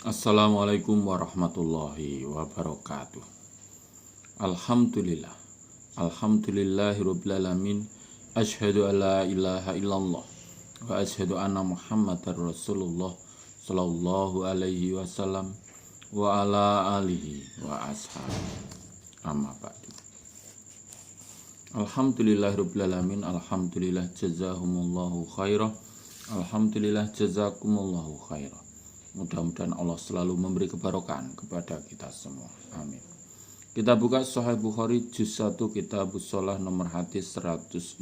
Assalamualaikum warahmatullahi wabarakatuh. Alhamdulillah. Alhamdulillahirabbil alamin. Asyhadu an la ilaha illallah wa asyhadu anna Muhammadar Rasulullah sallallahu alaihi wasallam wa ala alihi wa ashabihi. Amma ba'du. Alhamdulillahirabbil alamin. Alhamdulillah jazahumullahu khairah. Alhamdulillah jazakumullahu khairah. Mudah-mudahan Allah selalu memberi kebarokahan kepada kita semua. Amin. Kita buka Sahih Bukhari juz 1 Kitabus Shalah nomor hadis 168.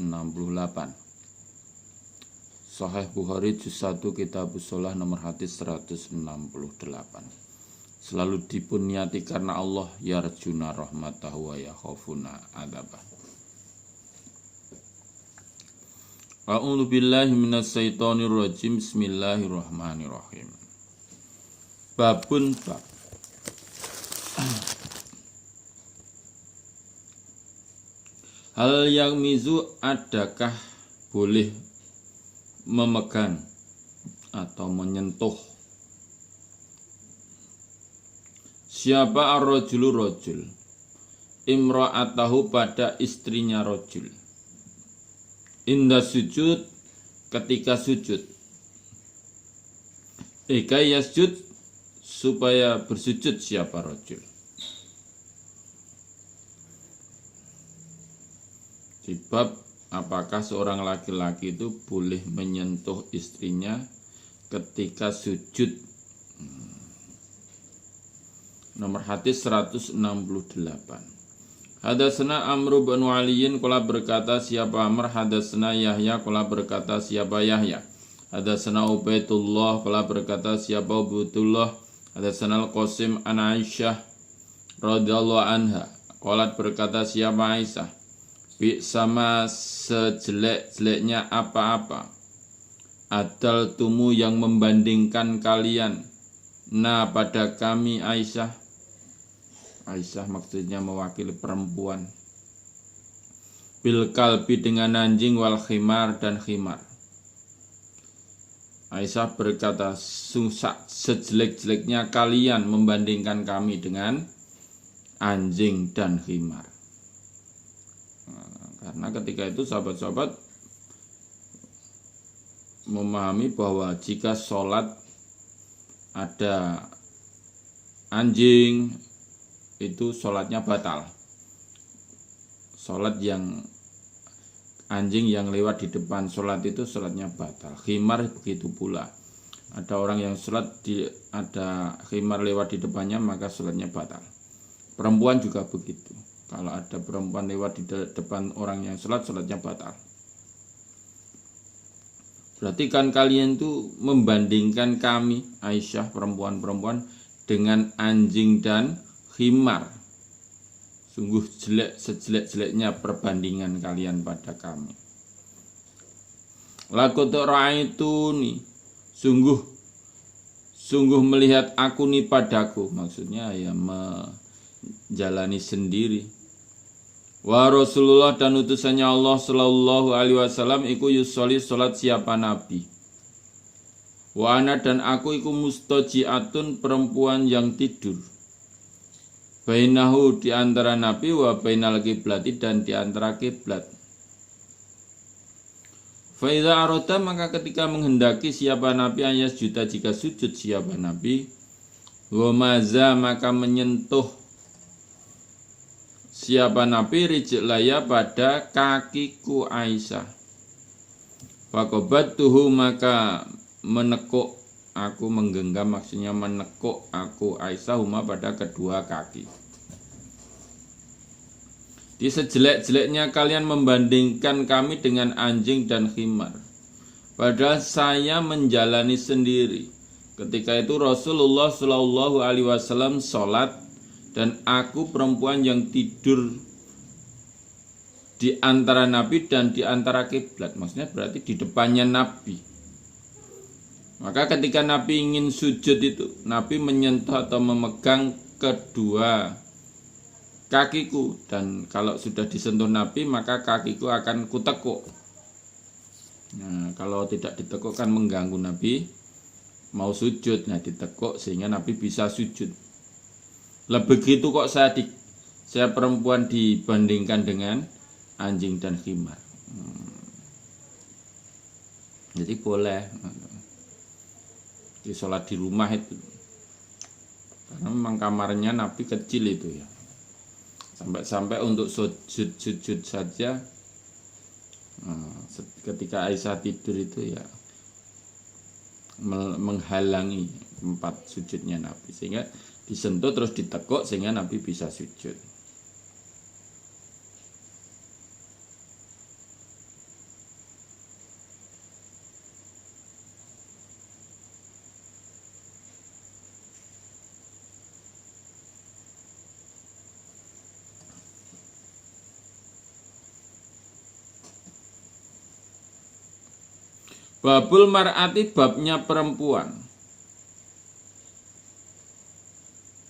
Sahih Bukhari juz 1 Kitabus Shalah nomor hadis 168. Selalu dipuniati karena Allah, yarjuna rahmatahu wa yakhafuna adzabah. A'udzu billahi minasyaitonir rajim. Bismillahirrahmanirrahim. Babun bab. Hal yang mizu, adakah boleh memegang atau menyentuh siapa ar-rajulu rajul imra'atahu pada istrinya rajul inda sujud, ketika sujud, yasjud, supaya bersujud siapa rajul. Sebab apakah seorang laki-laki itu boleh menyentuh istrinya ketika sujud. Nomor hadis 168. Hadatsana Amr bin Aliyin qala berkata siapa Amr, hadatsana Yahya qala berkata siapa Yahya, hadatsana Ubaidullah qala berkata siapa Ubaidullah, hadatsana Al-Qasim an Aisyah radhiyallahu anha qalat berkata siapa Aisyah, bi sama sejelek-jeleknya apa-apa adal tumu yang membandingkan kalian pada kami. Aisyah maksudnya mewakili perempuan. Bil kalbi dengan anjing, wal khimar dan khimar. Aisyah berkata, sejelek-jeleknya kalian membandingkan kami dengan anjing dan khimar. Karena ketika itu sahabat-sahabat memahami bahwa jika sholat ada anjing, itu sholatnya batal. Sholat yang anjing yang lewat di depan sholat itu sholatnya batal. Khimar begitu pula. Ada orang yang sholat ada khimar lewat di depannya, maka sholatnya batal. Perempuan juga begitu. Kalau ada perempuan lewat di depan orang yang sholat, sholatnya batal. Berarti kan kalian tuh membandingkan kami, Aisyah, perempuan-perempuan, dengan anjing dan khimar. Sungguh jelek, sejelek-jeleknya perbandingan kalian pada kami. Laqad ra'aituni, sungguh melihat aku nih padaku, maksudnya ya menjalani sendiri. Wa Rasulullah, dan utusannya Allah sallallahu alaihi wasallam iku yusolli salat siapa nabi. Wa ana, dan aku iku mustajiatun, perempuan yang tidur. Bainahu, di antara nabi, wa bainal kiblati, dan di antara kiblat. Fa idza arada, maka ketika menghendaki siapa nabi ayas juta, jika sujud siapa nabi, wa maza, maka menyentuh siapa nabi rijlaya, pada kakiku Aisyah. Faqabattuhu, maka menekuk aku, menggenggam, maksudnya menekuk aku Aisyah huma, pada kedua kaki. Di sejelek-jeleknya kalian membandingkan kami dengan anjing dan khimar, padahal saya menjalani sendiri. Ketika itu Rasulullah Shallallahu Alaihi Wasallam sholat, dan aku perempuan yang tidur di antara Nabi dan di antara kiblat, maksudnya berarti di depannya Nabi. Maka ketika Nabi ingin sujud itu, Nabi menyentuh atau memegang kedua kakiku, dan kalau sudah disentuh Nabi maka kakiku akan kutekuk. Nah, kalau tidak ditekuk kan mengganggu Nabi, mau sujud, nah ditekuk sehingga Nabi bisa sujud. Lah begitu kok saya perempuan dibandingkan dengan anjing dan khimar. Jadi boleh di sholat di rumah itu, karena memang kamarnya Nabi kecil itu ya, sampai untuk sujud saja ketika Aisyah tidur itu ya menghalangi tempat sujudnya Nabi, sehingga disentuh terus ditekuk sehingga Nabi bisa sujud. Babul mar'ati, babnya perempuan.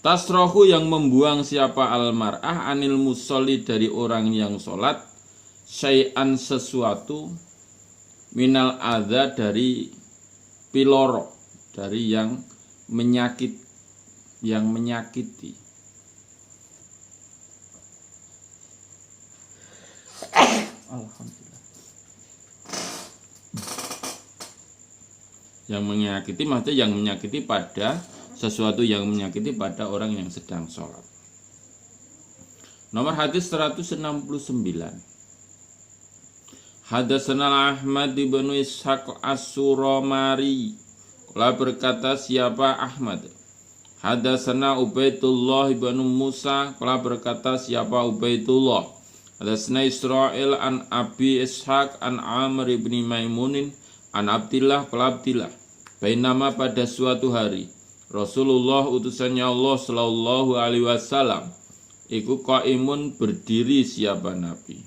Tasrohu, yang membuang siapa al-mar'ah anil musolli, dari orang yang sholat, syai'an, sesuatu, minal adza, dari piloro, dari yang menyakiti. Alhamdulillah. Yang menyakiti maksudnya yang menyakiti pada sesuatu yang menyakiti pada orang yang sedang sholat. Nomor hadis 169. Hadatsana Ahmad bin Ishaq As-Suramari. Qala berkata siapa Ahmad. Hadatsana Ubaidullah bin Musa. Qala berkata siapa Ubaidullah. Hadatsana Israil an Abi Ishaq an Amr bin Maimunin an Abdillah qala Abdillah. Bainama, pada suatu hari, Rasulullah utusannya Allah sallallahu alaihi wasallam iku qaimun, berdiri siapa Nabi.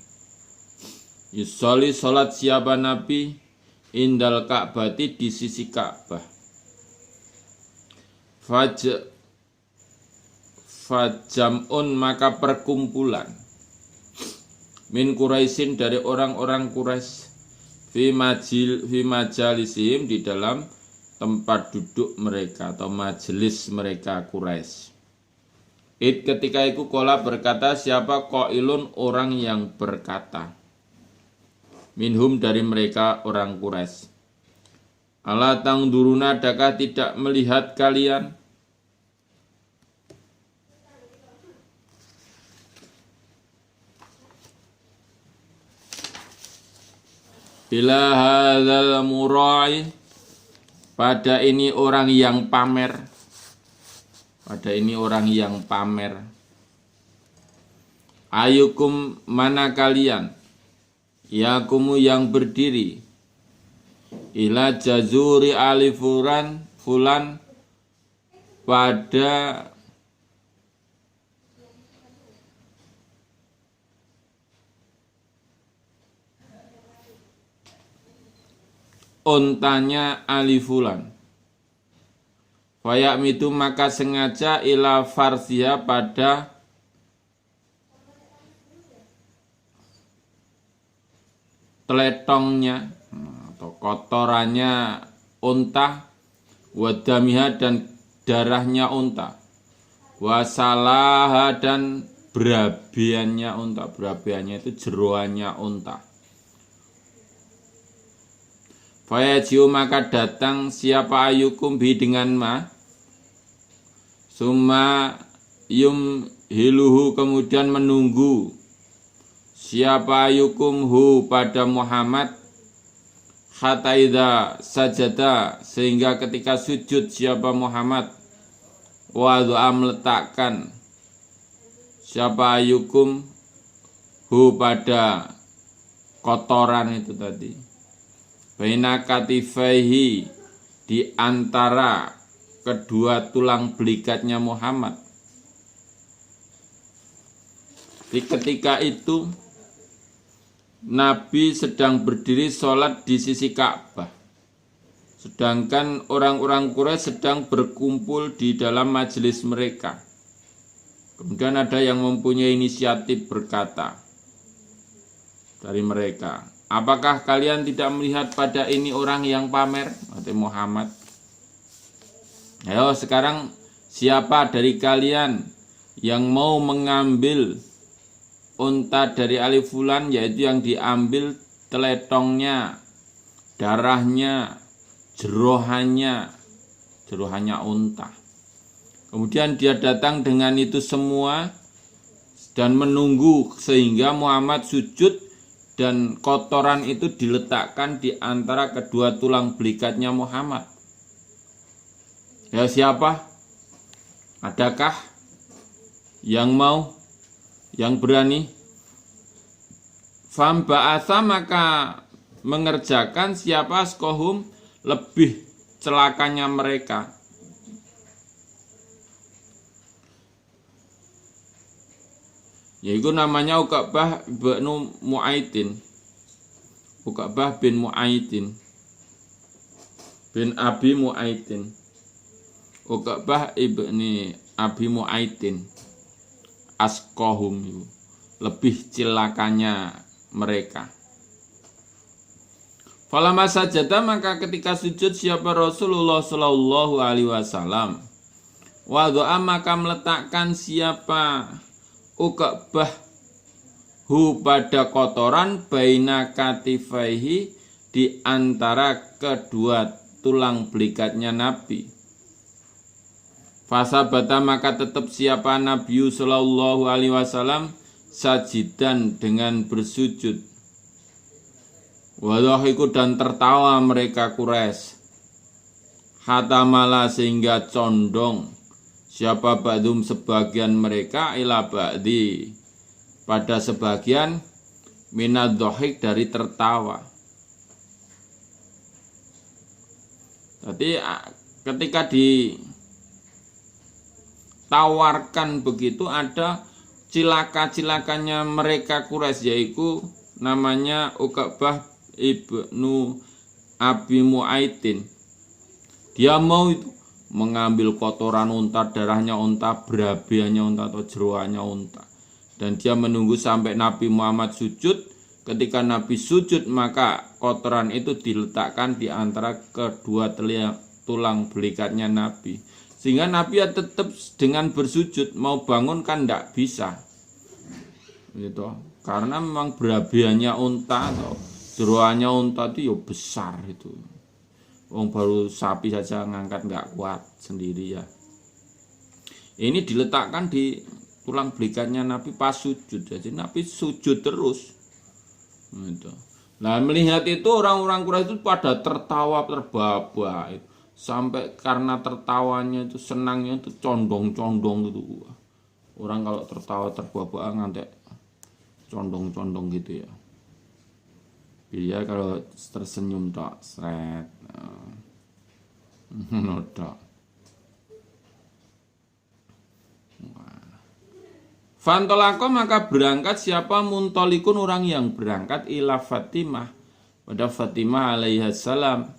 Yusolli, salat siapa Nabi, indal Ka'bati, di sisi Ka'bah. Fajam'un, maka perkumpulan, min Quraisyin, dari orang-orang Quraisy, fi majalisihim, di dalam tempat duduk mereka atau majelis mereka Quraisy. Ketika itu kola berkata siapa qailun, orang yang berkata, minhum, dari mereka orang Quraisy, ala tangduruna, adakah tidak melihat kalian, ila hadzal murai, pada ini orang yang pamer, pada ini orang yang pamer. Ayukum, mana kalian, yakumu, yang berdiri, ila jazuri ali fulan, pada ontanya ali fulan. Fayamitu, maka sengaja, ila farsia, pada teletongnya atau kotorannya unta, wadamiha, dan darahnya unta, wasalaha, dan berabiannya unta. Berabiannya itu jeroannya unta. Fayajiu, maka datang siapa ayukum bi, dengan ma, summa yum hiluhu, kemudian menunggu siapa ayukum hu, pada Muhammad, hatta idza sajada, sehingga ketika sujud siapa Muhammad, wa du'a, meletakkan siapa ayukum hu, pada kotoran itu tadi, baina katifaihi, di antara kedua tulang belikatnya Muhammad. Di ketika itu Nabi sedang berdiri sholat di sisi Ka'bah, sedangkan orang-orang Quraisy sedang berkumpul di dalam majelis mereka. Kemudian ada yang mempunyai inisiatif berkata dari mereka, apakah kalian tidak melihat pada ini orang yang pamer, atau Muhammad? Ayo sekarang siapa dari kalian yang mau mengambil unta dari Ali Fulan, yaitu yang diambil teletongnya, darahnya, jerohannya unta. Kemudian dia datang dengan itu semua dan menunggu sehingga Muhammad sujud dan kotoran itu diletakkan di antara kedua tulang belikatnya Muhammad. Ya siapa? Adakah yang mau, yang berani? Famba'atha, maka mengerjakan siapa askohum, lebih celakanya mereka. Yaitu namanya Uqbah bin Mu'aitin. Uqbah bin Mu'aitin bin Abi Mu'aitin. Uqbah ibni Abi Mu'aitin askohum, lebih celakanya mereka. Falamma sajada, maka ketika sujud siapa Rasulullah sallallahu alaihi wasallam, wadu'a, maka meletakkan siapa Uqbah hu pada kotoran baina katifaihi, di antara kedua tulang belikatnya Nabi. Fasabata, maka tetap siapa Nabi sallallahu alaihi wasallam sajidan, dengan bersujud. Wadhahiku, dan tertawa mereka Quraisy. Hatamala, sehingga condong siapa ba'dhum, sebagian mereka, ila ba'di, pada sebagian, minadhahik, dari tertawa. Jadi ketika ditawarkan begitu, ada cilaka-cilakanya mereka Quraisy, yaitu namanya Uqbah ibnu Abi Mu'aitin. Dia mau itu mengambil kotoran unta, darahnya unta, berabiannya unta atau jeroannya unta. Dan dia menunggu sampai Nabi Muhammad sujud. Ketika Nabi sujud, maka kotoran itu diletakkan di antara kedua tulang belikatnya Nabi. Sehingga Nabi ya tetap dengan bersujud, mau bangun kan tidak bisa. Gitu. Karena memang berabiannya unta atau jeroannya unta itu ya besar itu. Wong baru sapi saja ngangkat nggak kuat sendiri ya. Ini diletakkan di tulang belikatnya Nabi pas sujud. Jadi Nabi sujud terus. Gitu. Nah, melihat itu orang-orang Quraisy itu pada tertawa terbahak-bahak. Sampai karena tertawanya itu, senangnya itu condong-condong gitu. Orang kalau tertawa terbahak-bahak ngantek condong-condong gitu ya. Dia kalau tersenyum tok sret. Nodak. Fantolako, maka berangkat siapa muntolikun, orang yang berangkat, ila Fatimah, pada Fatimah alaihissalam.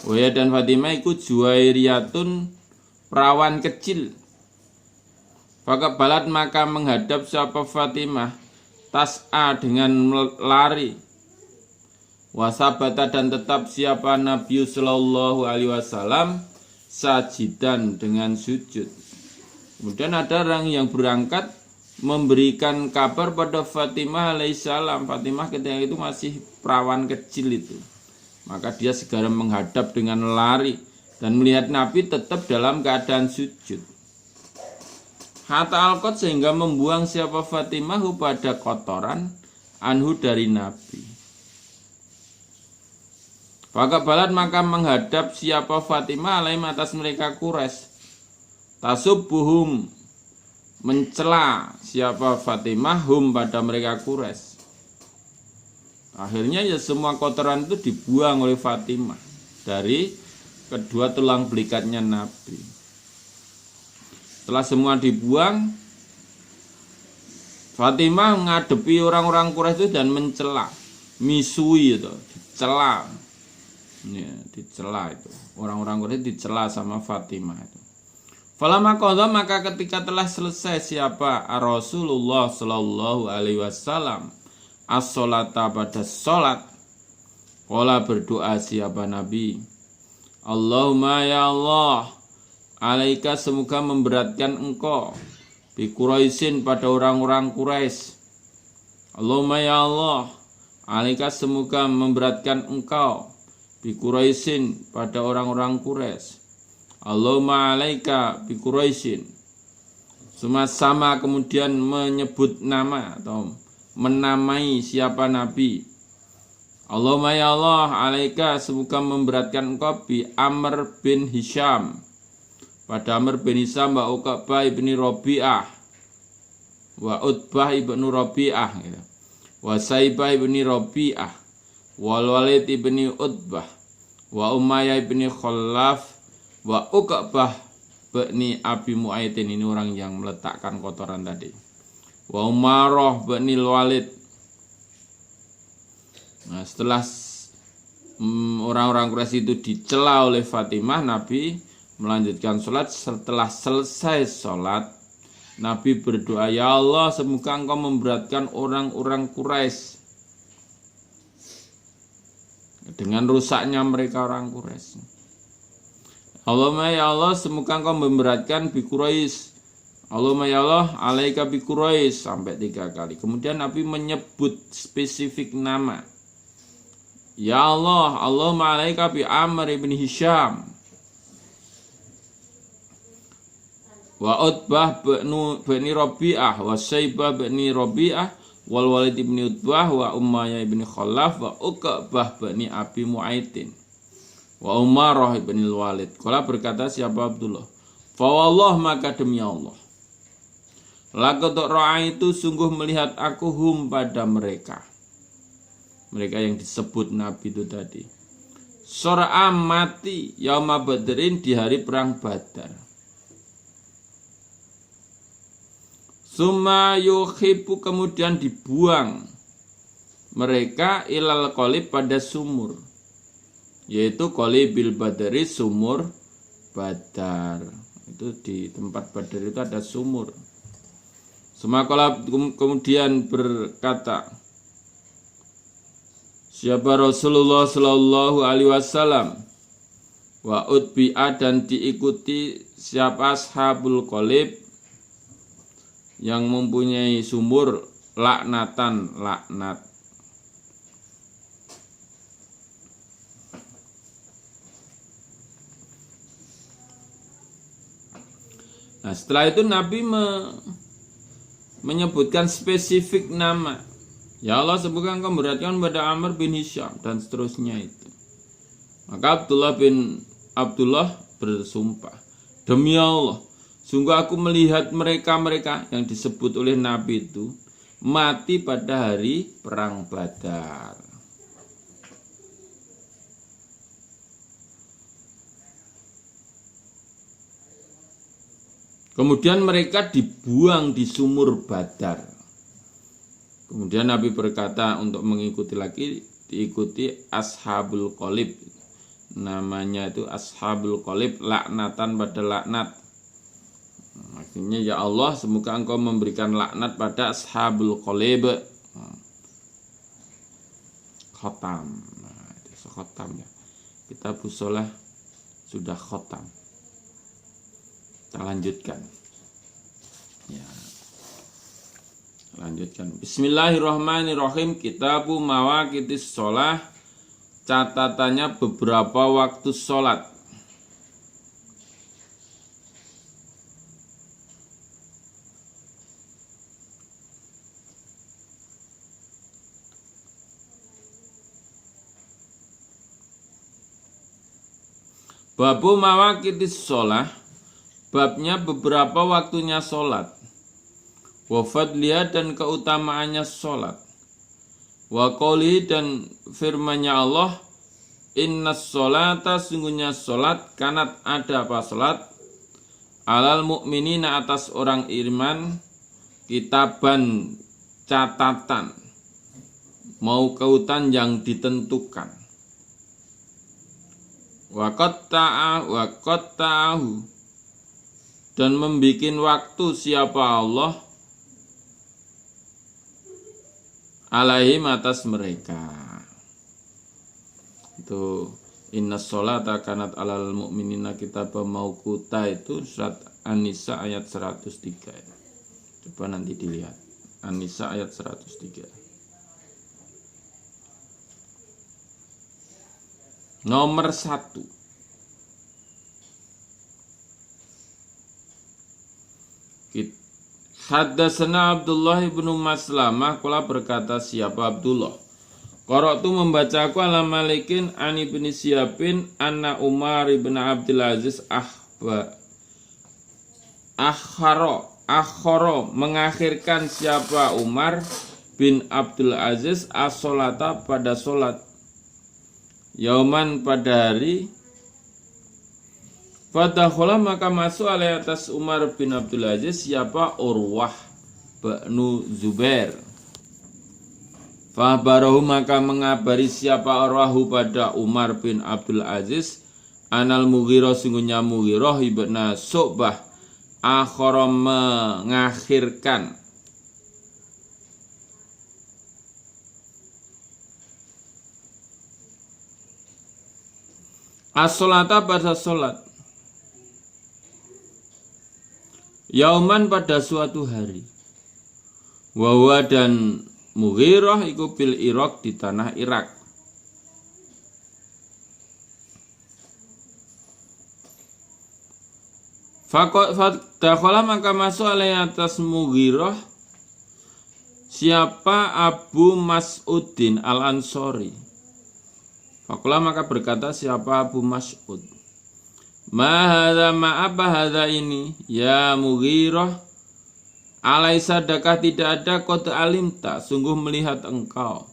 Waya, dan Fatimah ikut Juwairiyatun, perawan kecil. Fakabalat, maka menghadap siapa Fatimah, tas'a, dengan lari. Wasabata, dan tetap siapa Nabi sallallahu alaihi wasallam sajidan, dengan sujud. Kemudian ada orang yang berangkat memberikan kabar pada Fatimah alaihissalam. Fatimah ketika itu masih perawan kecil itu. Maka dia segera menghadap dengan lari dan melihat Nabi tetap dalam keadaan sujud. Hatta alqot, sehingga membuang siapa Fatimah pada kotoran anhu, dari Nabi. Fakabalat, maka menghadap siapa Fatimah alaihim, atas mereka Quraisy. Tasubbuhum, mencela siapa Fatimah hum, pada mereka Quraisy. Akhirnya ya semua kotoran itu dibuang oleh Fatimah dari kedua tulang belikatnya Nabi. Setelah semua dibuang, Fatimah menghadapi orang-orang Quraisy itu dan mencela, misui itu, dicela. Ya, dicela itu. Orang-orang Quraisy dicela sama Fatimah itu. Falamma qadha, maka ketika telah selesai siapa Rasulullah sallallahu alaihi wasallam as-sholata, pada sholat, qala, berdoa siapa Nabi, Allahumma ya Allah, alaika semoga memberatkan engkau, bi Quraisyin pada orang-orang Quraisy. Allahumma ya Allah, alaika semoga memberatkan engkau, bi Quraisyin pada orang-orang Quraisy. Allahumma alaika bi Quraisyin. Sama kemudian menyebut nama atau menamai siapa Nabi. Allahumma ya Allah, alaika semoga memberatkan engkau bi Amr bin Hisham, pada Amr bin Hisham wa Uqbah ibni Rabi'ah wa Utbah ibnu Rabi'ah gitu. Wa Saibah ibni Rabi'ah wal Walid ibni Utbah wa Umayyah ibni Khalaf wa Uqbah ibni Abi Mu'aitin. Ini orang yang meletakkan kotoran tadi. Wa Umarah ibni Walid. Nah, setelah orang-orang Quraisy itu dicela oleh Fatimah, Nabi melanjutkan sholat. Setelah selesai sholat, Nabi berdoa, ya Allah semoga engkau memberatkan orang-orang Quraisy dengan rusaknya mereka orang Quraisy. Allahumma ya Allah semoga engkau memberatkan bi Quraisy. Allahumma ya Allah alaika bi Quraisy, sampai 3 kali. Kemudian Nabi menyebut spesifik nama. Ya Allah, Allahumma alaika bi Amr ibn Hisham wa Utbah bin Rabi'ah wa Saibah bin Rabi'ah wal Walid bin Utbah wa Umayyah bin Khalaf wa Uqbah bin Abi Mu'aitin wa Umarah bin Walid. Kala berkata siapa Abdullah, fa wallah maka demi Allah, laqad ra'aitu sungguh melihat aku hum pada mereka yang disebut Nabi itu tadi, Sor'a mati yauma Badrin di hari perang Badar. Summa yuhibu kemudian dibuang mereka ilal qalib pada sumur, yaitu qalibil badari, sumur Badar. Itu di tempat Badar itu ada sumur. Semakala kemudian berkata siapa Rasulullah Shallallahu Alaihi Wasallam wa utbi'a dan diikuti siapa ashabul qalib yang mempunyai sumur laknatan laknat. Nah, setelah itu Nabi menyebutkan spesifik nama. Ya Allah semoga engkau memberatkan pada Amr bin Hisham dan seterusnya itu. Maka Abdullah bersumpah, demi Allah sungguh aku melihat mereka yang disebut oleh Nabi itu mati pada hari perang Badar. Kemudian mereka dibuang di sumur Badar. Kemudian Nabi berkata untuk mengikuti lagi, diikuti ashabul qalib. Namanya itu ashabul qalib, laknatan pada laknat. Akhirnya ya Allah semoga engkau memberikan laknat pada ashabul qalib. Khotam. Nah, itu khotam ya. Kitabus Shalah sudah khotam. Kita lanjutkan. Ya. Lanjutkan. Bismillahirrahmanirrahim. Kitabu Mawaqitis Shalah. Catatannya beberapa waktu sholat. Babu mawaqitis sholah, babnya beberapa waktunya sholat. Wa fadliha dan keutamaannya sholat. Wa qawli dan firman-Nya Allah, innas sholata sungguhnya sholat, kanat ada apa sholat, alal mu'minina atas orang iman, kitaban catatan, mau kautan yang ditentukan. Waqat ta'ahu dan membikin waktu siapa Allah alaihim atas mereka. Itu Inna sholata kanat alal mu'minina kitaban mauquta, itu surat An-Nisa ayat 103. Coba nanti dilihat. An-Nisa ayat 103. Nomor 1. Haddatsana Abdullah ibnu Maslamah qala berkata siapa Abdullah. Qara'tu membacaku ala Malikin an ibni Syihab anna Umar ibn Abdul Aziz akhara mengakhirkan siapa Umar bin Abdul Aziz as-sholata pada solat yauman pada hari. Fadakhala maka masuk alai atas Umar bin Abdul Aziz siapa Urwah bin Zubair. Fahbarahu maka mengabari siapa Urwahu pada Umar bin Abdul Aziz anal Mughirah sungguhnya Mughirah ibn Syu'bah akhara mengakhirkan as-sholata pada solat yauman pada suatu hari. Wawa dan Mughirah iku bil Irak di tanah Irak. Fadakhala maka masuk alai atas Mughirah siapa Abu Mas'udin al-Ansori. Faqala maka berkata siapa Abu Mas'ud. Ma apa hadza ini ya Mughirah? Alaisa dakah tidak ada qad alimta sungguh melihat engkau.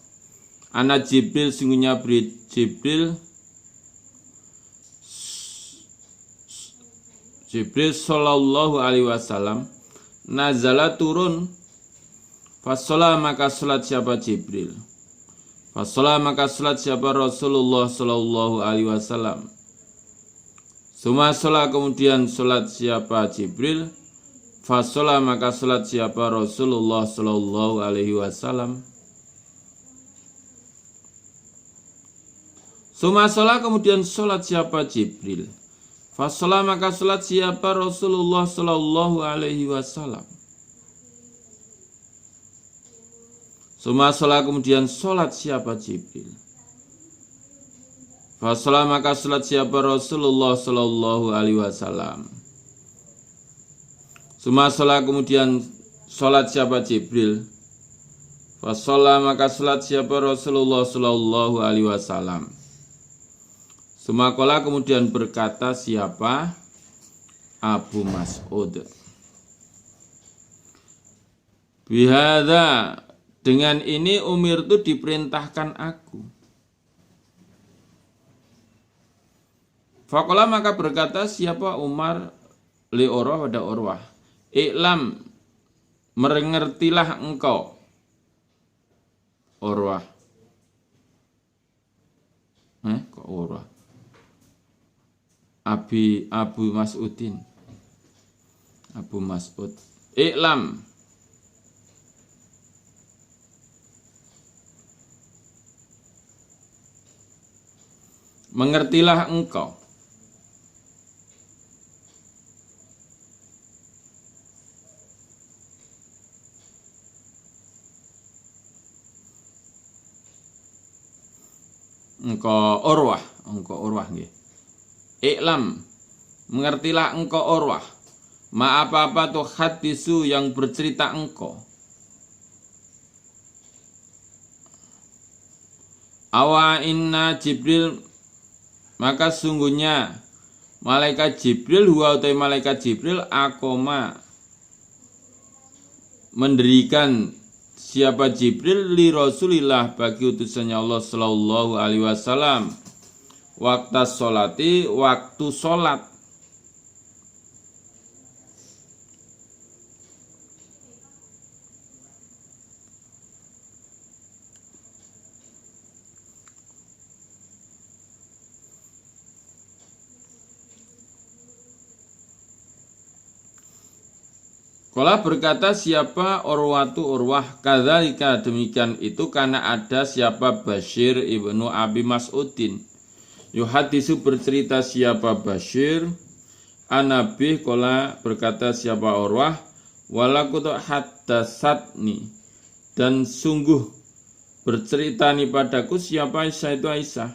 Ana Jibril sungguhnya Jibril sallallahu alaihi wasallam nazala turun fasala maka salat siapa Jibril. Fasala maka salat siapa Rasulullah sallallahu alaihi wasallam. Suma salat kemudian salat siapa Jibril. Fasolah maka salat siapa Rasulullah sallallahu alaihi wasallam. Suma salat kemudian salat siapa Jibril. Fasolah maka salat siapa Rasulullah sallallahu alaihi wasallam. Suma salat kemudian salat siapa Jibril. Fasolah maka salat siapa Rasulullah sallallahu alaihi wasallam. Suma sholat kemudian sholat siapa Jibril. Fasolah maka sholat siapa Rasulullah sallallahu alaihi wasallam. Suma qala kemudian berkata siapa Abu Mas'ud. Bihadza dengan ini umir itu diperintahkan aku. Faqala maka berkata siapa Umar li Urwah pada Urwah. Iklam mengertilah engkau Urwah. Kok Urwah? Abu Mas'udin. Abu Mas'ud. Iklam mengertilah engkau Urwah nggih. Iklam mengertilah engkau Urwah. Ma apa-apa tuh hadisu yang bercerita engkau. Awa inna Jibril maka sungguhnya malaikat Jibril huwa utai malaikat Jibril akoma mendirikan siapa Jibril li Rasulillah bagi utusannya Allah sallallahu alaihi wasallam waktu sholati waktu sholat. Kala berkata siapa Urwah kadzalika demikian itu karena ada siapa Bashir ibnu Abi Mas'udin Yuhadisu bercerita siapa Bashir, Anabi kola berkata siapa Urwah, walakutu haddasatni, dan sungguh bercerita nih padaku siapa Aisyah itu Aisyah.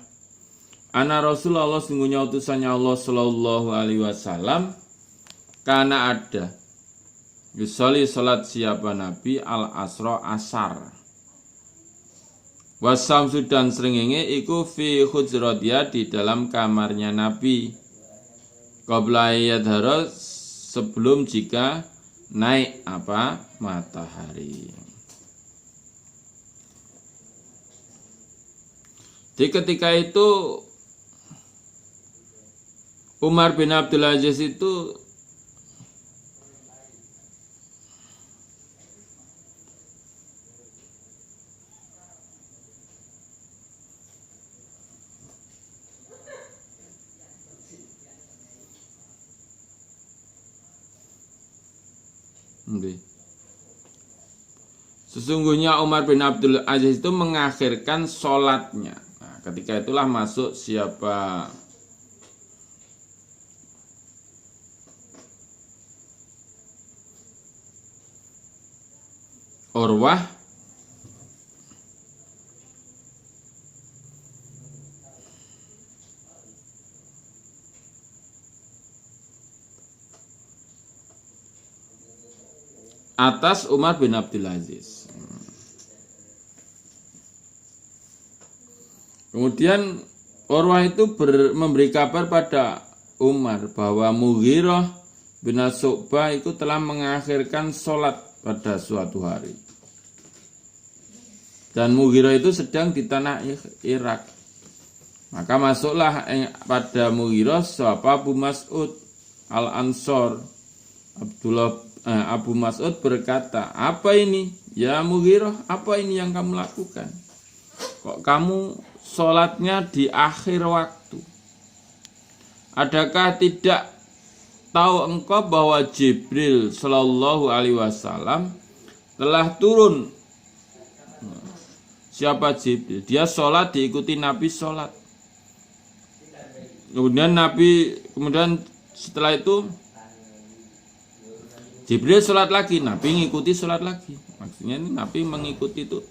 Ana Rasulullah sungguhnya utusannya Allah Shallallahu Alaihi Wasallam, karena ada yusoli salat siapa Nabi al asro asar. Wasamsu dan srengenge iku fi hujratia di dalam kamarnya Nabi. Qabla yadhara sebelum jika naik apa matahari. Di ketika itu Umar bin Abdul Aziz itu sesungguhnya Umar bin Abdul Aziz itu mengakhirkan sholatnya. Nah, ketika itulah masuk siapa Urwah atas Umar bin Abdul Aziz. Kemudian Urwah itu memberi kabar pada Umar bahwa Mughirah bin Syu'bah itu telah mengakhirkan sholat pada suatu hari. Dan Mughirah itu sedang di tanah Irak. Maka masuklah pada Mughirah sahabat Abu Mas'ud Al-Ansor. Abu Mas'ud berkata, apa ini? Ya Mughirah, apa ini yang kamu lakukan? Kok kamu sholatnya di akhir waktu? Adakah tidak tahu engkau bahwa Jibril Shallallahu Alaihi Wasallam telah turun? Siapa Jibril? Dia sholat diikuti Nabi sholat. Kemudian setelah itu Jibril sholat lagi, Nabi mengikuti sholat lagi. Maksudnya ini Nabi mengikuti itu,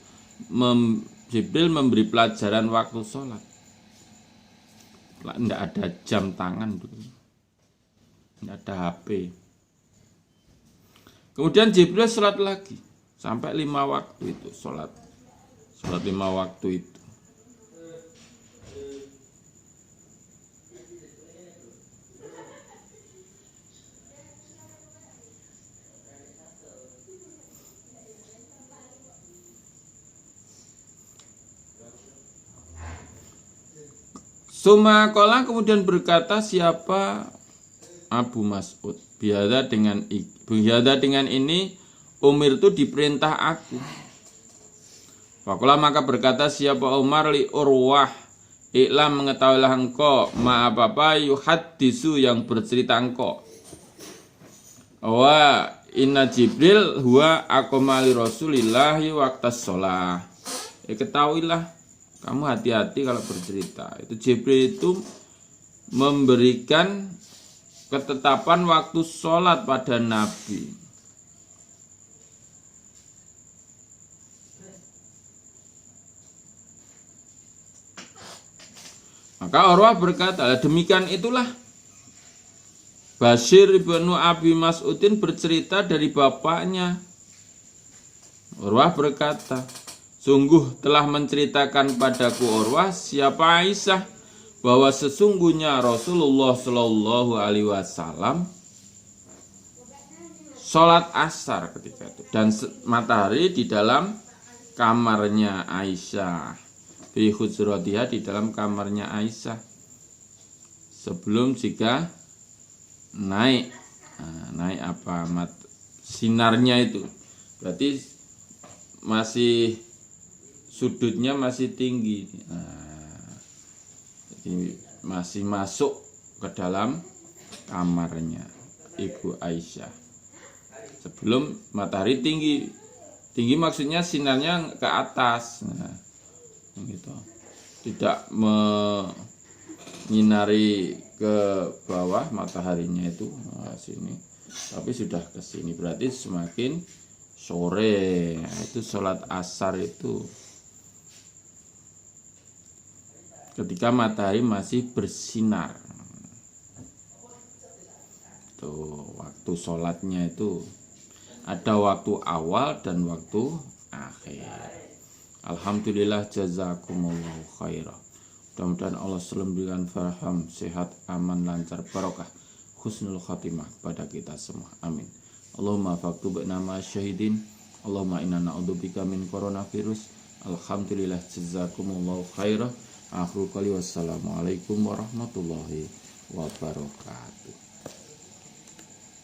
Jibril memberi pelajaran waktu sholat. Tidak ada jam tangan, tidak ada HP. Kemudian Jibril sholat lagi sampai 5 waktu itu sholat 5 waktu itu. Sumakola kemudian berkata siapa Abu Mas'ud, biada dengan ini Umar itu diperintah aku. Fakola maka berkata siapa Umar li Urwah, iklam mengetahuilah engkau ma apa yuhaddisu yang bercerita engkau. Wa inna Jibril huwa aqmali Rasulillahi waqtas shalah. Ketahuilah kamu hati-hati kalau bercerita. Itu Jibril itu memberikan ketetapan waktu sholat pada Nabi. Maka Urwah berkata, demikian itulah Bashir bin Abi Mas'udin bercerita dari bapaknya. Urwah berkata, sungguh telah menceritakan padaku Urwah siapa Aisyah bahwa sesungguhnya Rasulullah Shallallahu Alaihi Wasallam sholat asar ketika itu dan matahari di dalam kamarnya Aisyah, fi hujratiha di dalam kamarnya Aisyah sebelum jika naik sinarnya itu berarti masih sudutnya masih tinggi, jadi masih masuk ke dalam kamarnya Ibu Aisyah sebelum matahari tinggi maksudnya sinarnya ke atas, gitu. Tidak nyinari ke bawah mataharinya itu sini, tapi sudah ke sini berarti semakin sore. Nah, itu sholat asar itu ketika matahari masih bersinar. Tuh waktu sholatnya itu ada waktu awal dan waktu akhir. Alhamdulillah, jazakumullahu khairah. Mudah-mudahan Allah selalu memberikan faham, sehat, aman, lancar, barokah, husnul khatimah pada kita semua. Amin. Allahumma faktub nama syahidin. Allahumma inna na'udzubika min coronavirus. Alhamdulillah, jazakumullahu khairah. Akhirul qali wassalamualaikum warahmatullahi wabarakatuh.